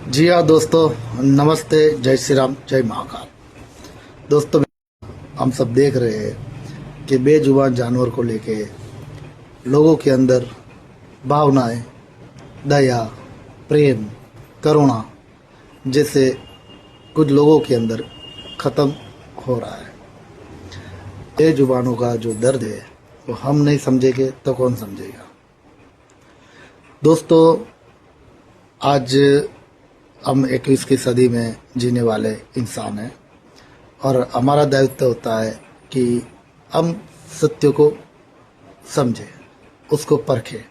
जी हाँ दोस्तों, नमस्ते, जय श्री राम, जय महाकाल। दोस्तों, हम सब देख रहे हैं कि बेजुबान जानवर को लेके लोगों के अंदर भावनाएं, दया, प्रेम, करुणा जैसे कुछ लोगों के अंदर खत्म हो रहा है। बेजुबानों का जो दर्द है वो हम नहीं समझेंगे तो कौन समझेगा। दोस्तों, आज हम 21वीं सदी में जीने वाले इंसान हैं और हमारा दायित्व होता है कि हम सत्य को समझें, उसको परखें।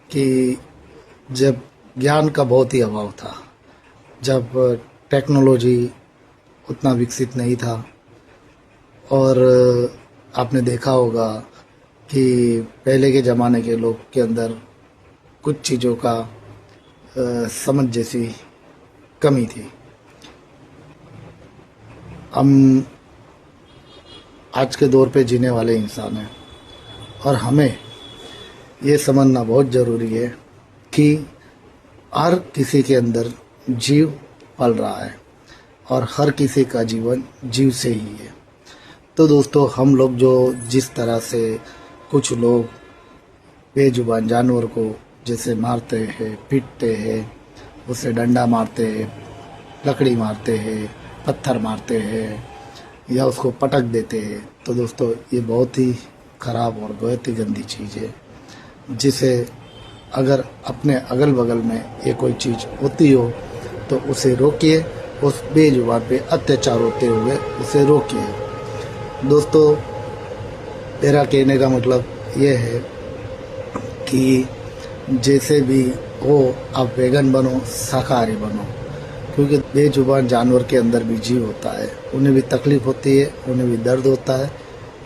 कि जब ज्ञान का बहुत ही अभाव था, जब टेक्नोलॉजी उतना विकसित नहीं था और आपने देखा होगा कि पहले के ज़माने के लोग के अंदर कुछ चीज़ों का समझ जैसी कमी थी। हम आज के दौर पे जीने वाले इंसान हैं और हमें ये समझना बहुत ज़रूरी है कि हर किसी के अंदर जीव पल रहा है और हर किसी का जीवन जीव से ही है। तो दोस्तों, हम लोग जो जिस तरह से कुछ लोग बेजुबान जानवर को जैसे मारते हैं, पीटते हैं, उसे डंडा मारते हैं, लकड़ी मारते हैं, पत्थर मारते हैं या उसको पटक देते हैं, तो दोस्तों ये बहुत ही ख़राब और बहुत ही गंदी चीज़ है, जिसे अगर अपने अगल बगल में ये कोई चीज़ होती हो तो उसे रोकिए, उस बेजुबान पे अत्याचार होते हुए उसे रोकिए। दोस्तों, मेरा कहने का मतलब ये है कि जैसे भी हो आप वेगन बनो, शाकाहारी बनो, क्योंकि बेजुबान जानवर के अंदर भी जीव होता है, उन्हें भी तकलीफ़ होती है, उन्हें भी दर्द होता है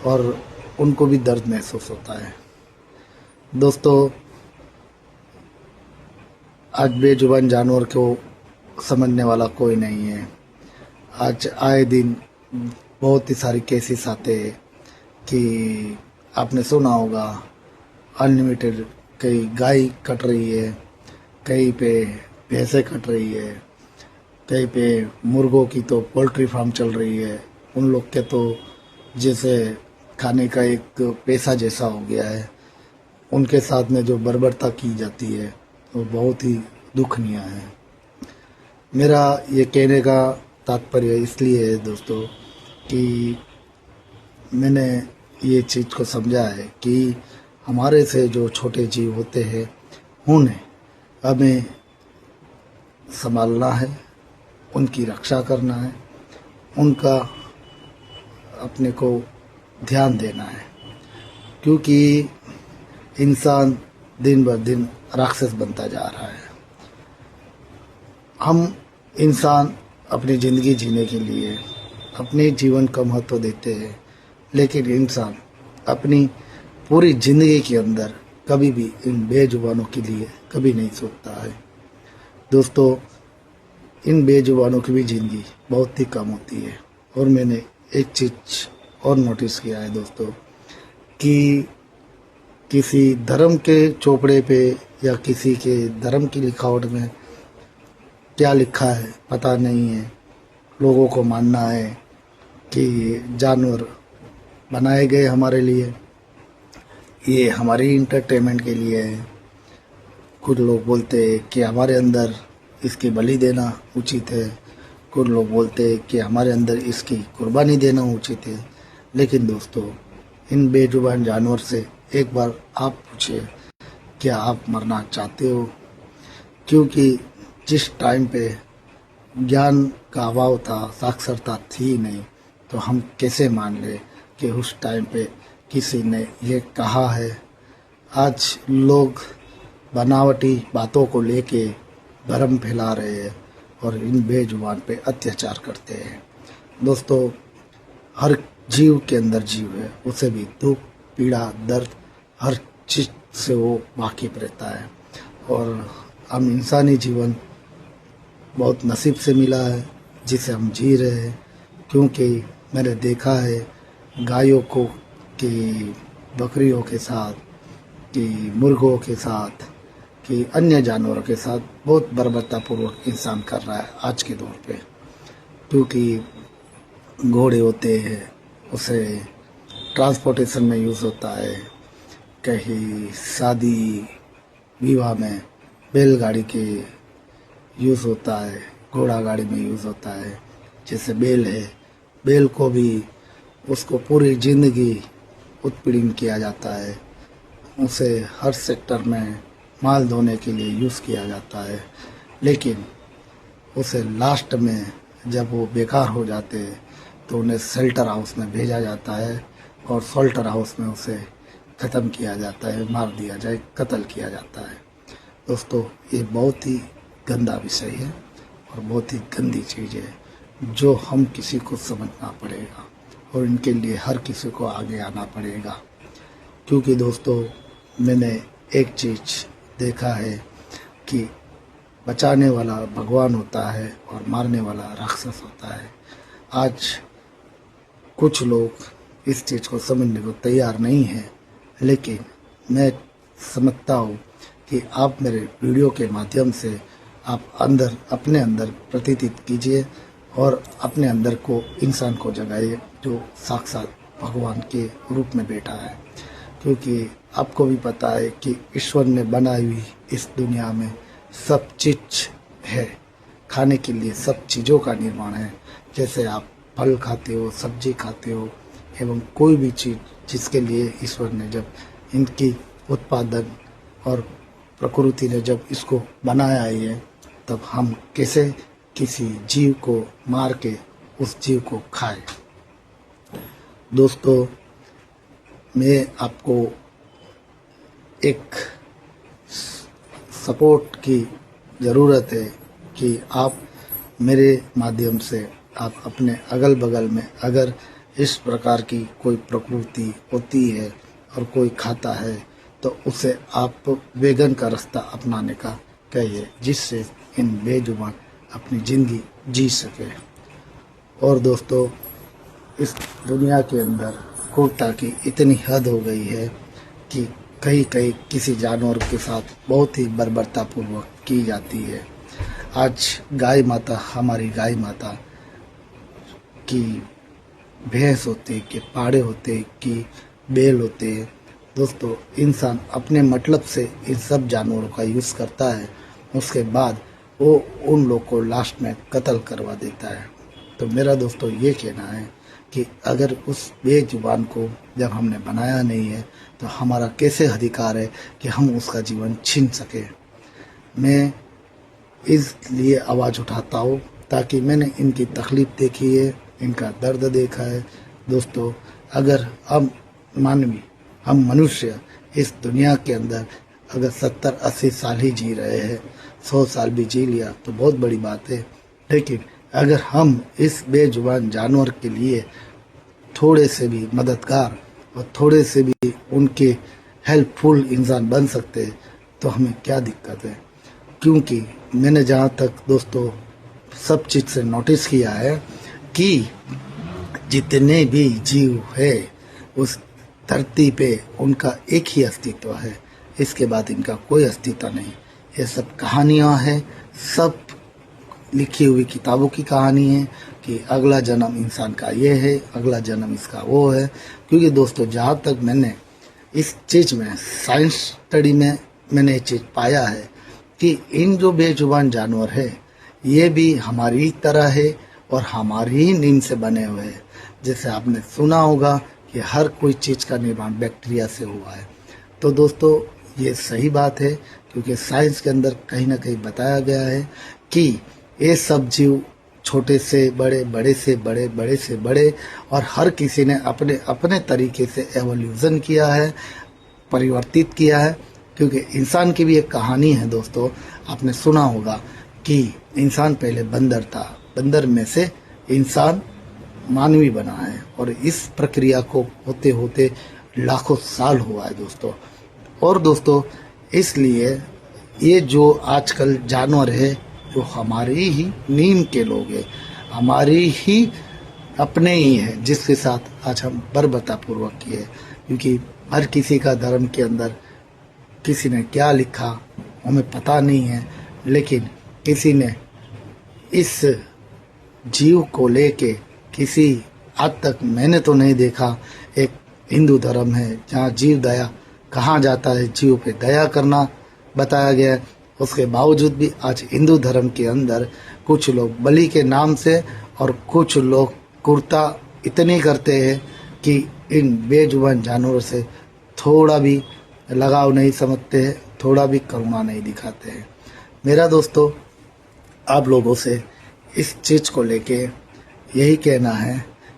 और उनको भी दर्द महसूस होता है। दोस्तों, आज बेजुबान जानवर को समझने वाला कोई नहीं है। आज आए दिन बहुत ही सारी केसेस आते हैं कि आपने सुना होगा अनलिमिटेड, कहीं गाय कट रही है, कहीं पे भैंसें कट रही है, कहीं पे मुर्गों की तो पोल्ट्री फार्म चल रही है। उन लोग के तो जैसे खाने का एक पैसा जैसा हो गया है। उनके साथ में जो बर्बरता की जाती है वो बहुत ही दुखनीय है। मेरा ये कहने का तात्पर्य इसलिए है दोस्तों कि मैंने ये चीज़ को समझा है कि हमारे से जो छोटे जीव होते हैं उन्हें हमें संभालना है, उनकी रक्षा करना है, उनका अपने को ध्यान देना है, क्योंकि इंसान दिन ब दिन राक्षस बनता जा रहा है। हम इंसान अपनी ज़िंदगी जीने के लिए अपने जीवन का महत्व देते हैं, लेकिन इंसान अपनी पूरी ज़िंदगी के अंदर कभी भी इन बेजुबानों के लिए कभी नहीं सोचता है। दोस्तों, इन बेजुबानों की भी ज़िंदगी बहुत ही कम होती है और मैंने एक चीज़ और नोटिस किया है दोस्तों कि किसी धर्म के चोपड़े पे या किसी के धर्म की लिखावट में क्या लिखा है पता नहीं है। लोगों को मानना है कि जानवर बनाए गए हमारे लिए, ये हमारी इंटरटेनमेंट के लिए है। कुछ लोग बोलते हैं कि हमारे अंदर इसकी बलि देना उचित है, कुछ लोग बोलते हैं कि हमारे अंदर इसकी कुर्बानी देना उचित है। लेकिन दोस्तों, इन बेजुबान जानवर से एक बार आप पूछिए, क्या आप मरना चाहते हो? क्योंकि जिस टाइम पे ज्ञान का अभाव था, साक्षरता थी नहीं, तो हम कैसे मान ले कि उस टाइम पे किसी ने ये कहा है। आज लोग बनावटी बातों को लेके भ्रम फैला रहे हैं और इन बेजुबान पे अत्याचार करते हैं। दोस्तों, हर जीव के अंदर जीव है, उसे भी दुख, पीड़ा, दर्द, हर चीज़ से वो वाकिफ रहता है और हम इंसानी जीवन बहुत नसीब से मिला है जिसे हम जी रहे हैं। क्योंकि मैंने देखा है गायों को कि बकरियों के साथ, कि मुर्गों के साथ, कि अन्य जानवरों के साथ बहुत बर्बरतापूर्वक इंसान कर रहा है आज के दौर पे। क्योंकि घोड़े होते हैं, उसे ट्रांसपोर्टेशन में यूज़ होता है, कहीं शादी विवाह में बैलगाड़ी के यूज़ होता है, घोड़ा गाड़ी में यूज़ होता है। जैसे बैल है, बैल को भी उसको पूरी ज़िंदगी उत्पीड़न किया जाता है, उसे हर सेक्टर में माल ढोने के लिए यूज़ किया जाता है, लेकिन उसे लास्ट में जब वो बेकार हो जाते हैं तो उन्हें शेल्टर हाउस में भेजा जाता है और शेल्टर हाउस में उसे ख़त्म किया जाता है, मार दिया जाए, कत्ल किया जाता है। दोस्तों, ये बहुत ही गंदा विषय है और बहुत ही गंदी चीज़ है जो हम किसी को समझना पड़ेगा और इनके लिए हर किसी को आगे आना पड़ेगा। क्योंकि दोस्तों, मैंने एक चीज़ देखा है कि बचाने वाला भगवान होता है और मारने वाला राक्षस होता है। आज कुछ लोग इस चीज़ को समझने को तैयार नहीं है, लेकिन मैं समझता हूँ कि आप मेरे वीडियो के माध्यम से आप अपने अंदर प्रतीत कीजिए और अपने अंदर को इंसान को जगाइए जो साक्षात भगवान के रूप में बैठा है। क्योंकि आपको भी पता है कि ईश्वर ने बनाई हुई इस दुनिया में सब चीज़ है, खाने के लिए सब चीज़ों का निर्माण है। जैसे आप फल खाते हो, सब्जी खाते हो एवं कोई भी चीज़ जिसके लिए ईश्वर ने जब इनकी उत्पादन और प्रकृति ने जब इसको बनाया ही है, तब हम कैसे किसी जीव को मार के उस जीव को खाएं। दोस्तों, मैं आपको एक सपोर्ट की ज़रूरत है कि आप मेरे माध्यम से आप अपने अगल बगल में अगर इस प्रकार की कोई प्रकृति होती है और कोई खाता है तो उसे आप वेगन का रास्ता अपनाने का कहिए, जिससे इन बेजुबान अपनी ज़िंदगी जी सके। और दोस्तों, इस दुनिया के अंदर क्रूरता की इतनी हद हो गई है कि कहीं कहीं किसी जानवर के साथ बहुत ही बर्बरतापूर्वक की जाती है। आज गाय माता, हमारी गाय माता की भैंस होते, कि पाड़े होते, कि बैल होते, दोस्तों इंसान अपने मतलब से इन सब जानवरों का यूज़ करता है, उसके बाद वो उन लोग को लास्ट में कत्ल करवा देता है। तो मेरा दोस्तों ये कहना है कि अगर उस बेजुबान को जब हमने बनाया नहीं है तो हमारा कैसे अधिकार है कि हम उसका जीवन छीन सके। मैं इसलिए आवाज़ उठाता हूँ ताकि मैंने इनकी तकलीफ़ देखी है, इनका दर्द देखा है। दोस्तों, अगर हम मनुष्य इस दुनिया के अंदर अगर 70-80 साल ही जी रहे हैं, 100 साल भी जी लिया तो बहुत बड़ी बात है। लेकिन अगर हम इस बेजुबान जानवर के लिए थोड़े से भी मददगार और थोड़े से भी उनके हेल्पफुल इंसान बन सकते हैं तो हमें क्या दिक्कत है। क्योंकि मैंने जहाँ तक दोस्तों सब चीज़ से नोटिस किया है कि जितने भी जीव है उस धरती पे उनका एक ही अस्तित्व है, इसके बाद इनका कोई अस्तित्व नहीं। ये सब कहानियाँ हैं, सब लिखी हुई किताबों की कहानी है कि अगला जन्म इंसान का ये है, अगला जन्म इसका वो है। क्योंकि दोस्तों, जहाँ तक मैंने इस चीज़ में साइंस स्टडी में मैंने ये चीज़ पाया है कि इन जो बेजुबान जानवर है ये भी हमारी तरह है और हमारी ही नींद से बने हुए हैं। जैसे आपने सुना होगा कि हर कोई चीज़ का निर्माण बैक्टीरिया से हुआ है। तो दोस्तों, ये सही बात है क्योंकि साइंस के अंदर कहीं ना कहीं बताया गया है कि ये सब जीव छोटे से बड़े, बड़े से बड़े, बड़े से बड़े, और हर किसी ने अपने अपने तरीके से एवोल्यूशन किया है, परिवर्तित किया है। क्योंकि इंसान की भी एक कहानी है दोस्तों, आपने सुना होगा कि इंसान पहले बंदर था, बंदर में से इंसान मानवी बना है और इस प्रक्रिया को होते होते लाखों साल हुआ है दोस्तों। और दोस्तों, इसलिए ये जो आजकल जानवर है जो हमारी ही नीम के लोग हैं, हमारी ही अपने ही है, जिसके साथ आज हम बर्बरतापूर्वक किए। क्योंकि हर किसी का धर्म के अंदर किसी ने क्या लिखा हमें पता नहीं है, लेकिन किसी ने इस जीव को लेके किसी आज तक मैंने तो नहीं देखा। एक हिंदू धर्म है जहाँ जीव दया कहाँ जाता है, जीव पे दया करना बताया गया है। उसके बावजूद भी आज हिंदू धर्म के अंदर कुछ लोग बलि के नाम से और कुछ लोग कुर्ता इतनी करते हैं कि इन बेजुबान जानवरों से थोड़ा भी लगाव नहीं समझते हैं, थोड़ा भी करुणा नहीं दिखाते हैं। मेरा दोस्तों आप लोगों से इस चीज़ को लेके यही कहना है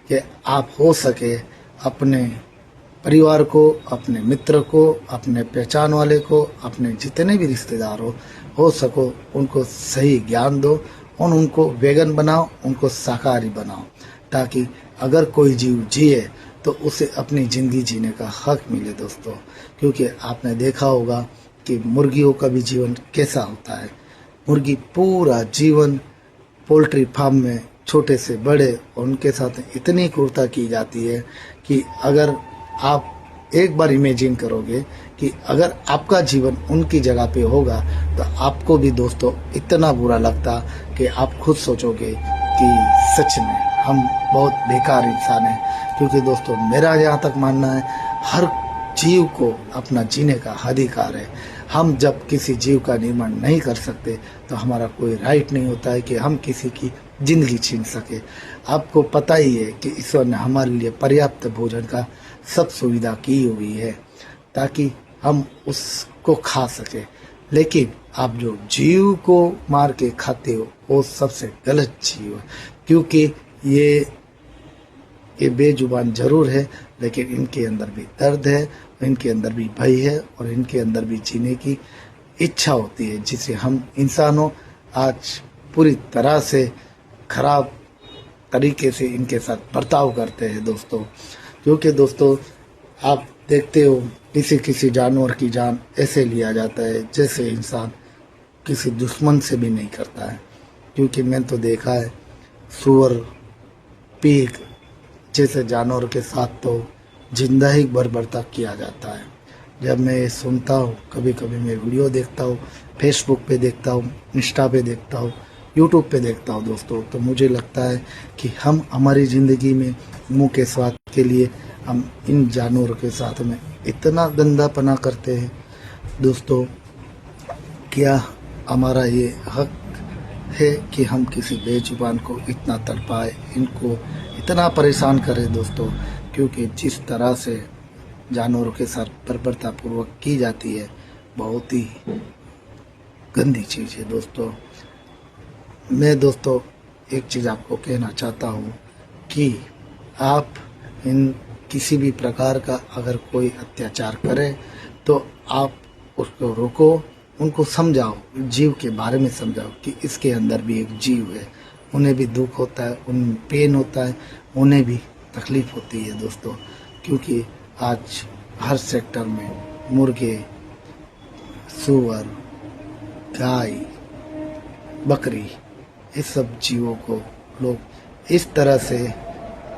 कि आप हो सके अपने परिवार को, अपने मित्र को, अपने पहचान वाले को, अपने जितने भी रिश्तेदार हो सको उनको सही ज्ञान दो और उनको वेगन बनाओ, उनको शाकाहारी बनाओ, ताकि अगर कोई जीव जिए तो उसे अपनी ज़िंदगी जीने का हक मिले दोस्तों। क्योंकि आपने देखा होगा कि मुर्गियों का भी जीवन कैसा होता है। मुर्गी पूरा जीवन पोल्ट्री फार्म में छोटे से बड़े और उनके साथ इतनी क्रूरता की जाती है कि अगर आप एक बार इमेजिन करोगे कि अगर आपका जीवन उनकी जगह पे होगा तो आपको भी दोस्तों इतना बुरा लगता कि आप खुद सोचोगे कि सच में हम बहुत बेकार इंसान हैं। क्योंकि दोस्तों मेरा यहाँ तक मानना है हर जीव को अपना जीने का अधिकार है। हम जब किसी जीव का निर्माण नहीं कर सकते तो हमारा कोई राइट नहीं होता है कि हम किसी की जिंदगी छीन सके। आपको पता ही है कि ईश्वर ने हमारे लिए पर्याप्त भोजन का सब सुविधा की हुई है ताकि हम उसको खा सके। लेकिन आप जो जीव को मार के खाते हो वो सबसे गलत जीव है। क्योंकि ये बेजुबान जरूर है, लेकिन इनके अंदर भी दर्द है, इनके अंदर भी भय है और इनके अंदर भी जीने की इच्छा होती है, जिसे हम इंसानों आज पूरी तरह से खराब तरीके से इनके साथ बर्ताव करते हैं दोस्तों। क्योंकि दोस्तों आप देखते हो किसी किसी जानवर की जान ऐसे लिया जाता है जैसे इंसान किसी दुश्मन से भी नहीं करता है। क्योंकि मैंने तो देखा है सुअर, पीक जैसे जानवर के साथ तो जिंदा ही बर्बरता किया जाता है। जब मैं ये सुनता हूँ, कभी कभी मैं वीडियो देखता हूँ, फेसबुक पे देखता हूँ, इंस्टा पे देखता हूँ, यूट्यूब पे देखता हूँ दोस्तों, तो मुझे लगता है कि हम हमारी ज़िंदगी में मुंह के स्वाद के लिए हम इन जानवरों के साथ में इतना गंदापना करते हैं दोस्तों। क्या हमारा ये हक है कि हम किसी बेजुबान को इतना तड़पाए, इनको इतना परेशान करें दोस्तों? क्योंकि जिस तरह से जानवरों के साथ बर्बरतापूर्वक की जाती है बहुत ही गंदी चीज़ है दोस्तों। मैं दोस्तों एक चीज़ आपको कहना चाहता हूँ कि आप इन किसी भी प्रकार का अगर कोई अत्याचार करे तो आप उसको रोको, उनको समझाओ, जीव के बारे में समझाओ कि इसके अंदर भी एक जीव है, उन्हें भी दुख होता है, उन्हें पेन होता है, उन्हें भी तकलीफ़ होती है दोस्तों। क्योंकि आज हर सेक्टर में मुर्गे, सूअर, गाय, बकरी, इस सब जीवों को लोग इस तरह से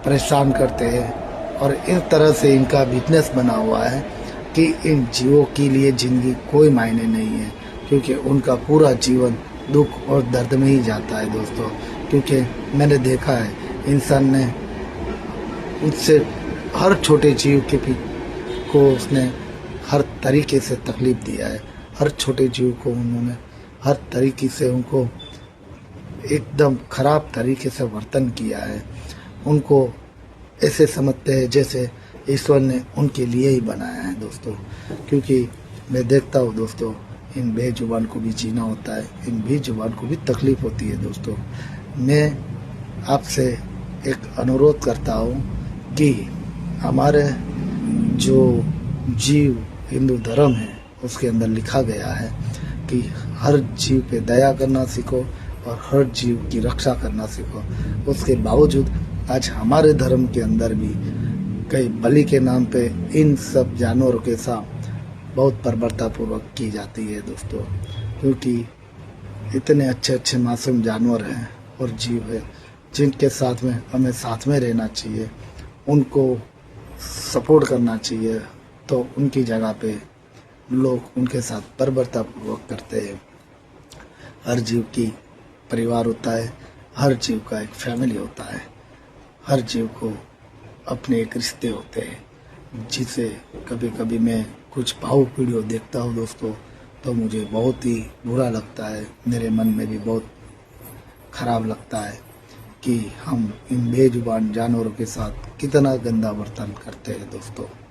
परेशान करते हैं और इस तरह से इनका बिजनेस बना हुआ है कि इन जीवों के लिए ज़िंदगी कोई मायने नहीं है। क्योंकि उनका पूरा जीवन दुख और दर्द में ही जाता है दोस्तों। क्योंकि मैंने देखा है इंसान ने उससे हर छोटे जीव के भी को उसने हर तरीके से तकलीफ़ दिया है। हर छोटे जीव को उन्होंने हर तरीके से उनको एकदम ख़राब तरीके से वर्तन किया है। उनको ऐसे समझते हैं जैसे ईश्वर ने उनके लिए ही बनाया है दोस्तों। क्योंकि मैं देखता हूँ दोस्तों इन बेजुबान को भी जीना होता है, इन बेजुबान को भी तकलीफ़ होती है दोस्तों। मैं आपसे एक अनुरोध करता हूँ कि हमारे जो जीव हिंदू धर्म है उसके अंदर लिखा गया है कि हर जीव पे दया करना सीखो और हर जीव की रक्षा करना सीखो। उसके बावजूद आज हमारे धर्म के अंदर भी कई बलि के नाम पे इन सब जानवरों के साथ बहुत बर्बरतापूर्वक की जाती है दोस्तों। क्योंकि इतने अच्छे अच्छे मासूम जानवर हैं और जीव है जिनके साथ में हमें साथ में रहना चाहिए, उनको सपोर्ट करना चाहिए। तो उनकी जगह पे लोग उनके साथ बर्बरतापूर्वक करते हैं। हर जीव की परिवार होता है, हर जीव का एक फैमिली होता है, हर जीव को अपने एक रिश्ते होते हैं, जिसे कभी कभी मैं कुछ भावुक वीडियो देखता हूँ दोस्तों, तो मुझे बहुत ही बुरा लगता है, मेरे मन में भी बहुत खराब लगता है कि हम इन बेजुबान जानवरों के साथ कितना गंदा बर्ताव करते हैं दोस्तों।